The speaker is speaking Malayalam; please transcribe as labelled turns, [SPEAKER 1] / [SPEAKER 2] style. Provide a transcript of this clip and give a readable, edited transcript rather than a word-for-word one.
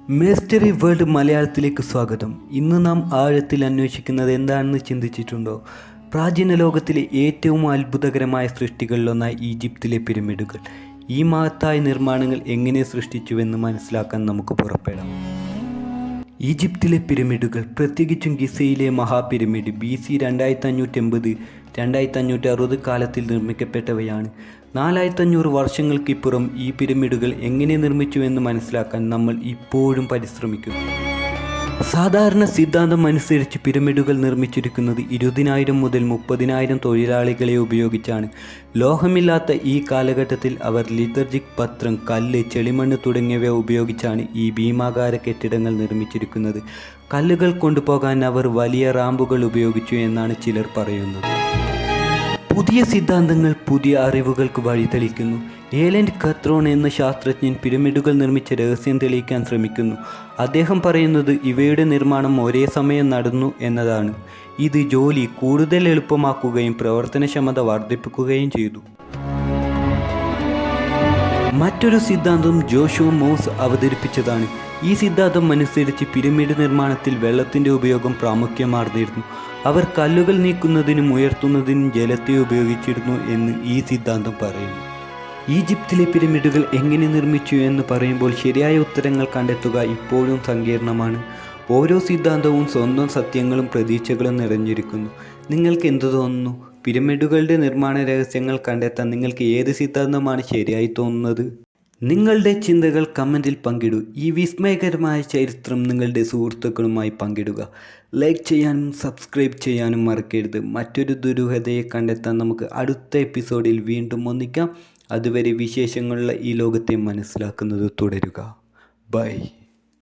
[SPEAKER 1] മിസ്റ്ററി വേൾഡ് മലയാളത്തിലേക്ക് സ്വാഗതം. ഇന്ന് നാം ആഴത്തിൽ അന്വേഷിക്കുന്നത് എന്താണെന്ന് ചിന്തിച്ചിട്ടുണ്ടോ? പ്രാചീന ലോകത്തിലെ ഏറ്റവും അത്ഭുതകരമായ സൃഷ്ടികളിലൊന്നായ ഈജിപ്തിലെ പിരമിഡുകൾ. ഈ മഹത്തായ നിർമ്മാണങ്ങൾ എങ്ങനെ സൃഷ്ടിച്ചുവെന്ന് മനസ്സിലാക്കാൻ നമുക്ക് പുറപ്പെടാം. ഈജിപ്തിലെ പിരമിഡുകൾ, പ്രത്യേകിച്ചും ഗിസയിലെ മഹാപിരമിഡ് BC 2550-2560 കാലത്തിൽ നിർമ്മിക്കപ്പെട്ടവയാണ്. 4500 വർഷങ്ങൾക്കിപ്പുറം ഈ പിരമിഡുകൾ എങ്ങനെ നിർമ്മിച്ചുവെന്ന് മനസ്സിലാക്കാൻ നമ്മൾ ഇപ്പോഴും പരിശ്രമിക്കുന്നു. സാധാരണ സിദ്ധാന്തം അനുസരിച്ച് പിരമിഡുകൾ നിർമ്മിച്ചിരിക്കുന്നത് 20,000 മുതൽ 30,000 തൊഴിലാളികളെ ഉപയോഗിച്ചാണ്. ലോഹമില്ലാത്ത ഈ കാലഘട്ടത്തിൽ അവർ ലിതർജിക് പത്രം, കല്ല്, ചെളിമണ്ണ് തുടങ്ങിയവ ഉപയോഗിച്ചാണ് ഈ ഭീമാകാര കെട്ടിടങ്ങൾ നിർമ്മിച്ചിരിക്കുന്നത്. കല്ലുകൾ കൊണ്ടുപോകാൻ അവർ വലിയ റാമ്പുകൾ ഉപയോഗിച്ചു എന്നാണ് ചിലർ പറയുന്നത്. പുതിയ സിദ്ധാന്തങ്ങൾ പുതിയ അറിവുകൾക്ക് വഴിതെളിക്കുന്നു. ഏലൻഡ് കത്രോൺ എന്ന ശാസ്ത്രജ്ഞൻ പിരമിഡുകൾ നിർമ്മിച്ച രഹസ്യം തെളിയിക്കാൻ ശ്രമിക്കുന്നു. അദ്ദേഹം പറയുന്നത് ഇവയുടെ നിർമ്മാണം ഒരേ സമയം നടന്നു എന്നതാണ്. ഇത് ജോലി കൂടുതൽ എളുപ്പമാക്കുകയും പ്രവർത്തനക്ഷമത വർദ്ധിപ്പിക്കുകയും ചെയ്തു. മറ്റൊരു സിദ്ധാന്തം ജോഷുവ മോസ് അവതരിപ്പിച്ചതാണ്. ഈ സിദ്ധാന്തം അനുസരിച്ച് പിരമിഡ് നിർമ്മാണത്തിൽ വെള്ളത്തിൻ്റെ ഉപയോഗം പ്രാമുഖ്യമാർന്നിരുന്നു. അവർ കല്ലുകൾ നീക്കുന്നതിനും ഉയർത്തുന്നതിനും ജലത്തെ ഉപയോഗിച്ചിരുന്നു എന്ന് ഈ സിദ്ധാന്തം പറയുന്നു. ഈജിപ്തിലെ പിരമിഡുകൾ എങ്ങനെ നിർമ്മിച്ചു എന്ന് പറയുമ്പോൾ ശരിയായ ഉത്തരങ്ങൾ കണ്ടെത്തുക ഇപ്പോഴും സങ്കീർണമാണ്. ഓരോ സിദ്ധാന്തവും സ്വന്തം സത്യങ്ങളും പ്രതീക്ഷകളും നിറഞ്ഞിരിക്കുന്നു. നിങ്ങൾക്ക് എന്തു തോന്നുന്നു? പിരമിഡുകളുടെ നിർമ്മാണ രഹസ്യങ്ങൾ കണ്ടെത്താൻ നിങ്ങൾക്ക് ഏത് സിദ്ധാന്തമാണ് ശരിയായി തോന്നുന്നത്? നിങ്ങളുടെ ചിന്തകൾ കമൻറ്റിൽ പങ്കിടൂ. ഈ വിസ്മയകരമായ ചരിത്രം നിങ്ങളുടെ സുഹൃത്തുക്കളുമായി പങ്കിടുക. ലൈക്ക് ചെയ്യാനും സബ്സ്ക്രൈബ് ചെയ്യാനും മറക്കരുത്. മറ്റൊരു ദുരൂഹതയെ കണ്ടെത്താൻ നമുക്ക് അടുത്ത എപ്പിസോഡിൽ വീണ്ടും ഒന്നിക്കാം. അതുവരെ വിശേഷങ്ങളുള്ള ഈ ലോകത്തെ മനസ്സിലാക്കുന്നത് തുടരുക. ബൈ.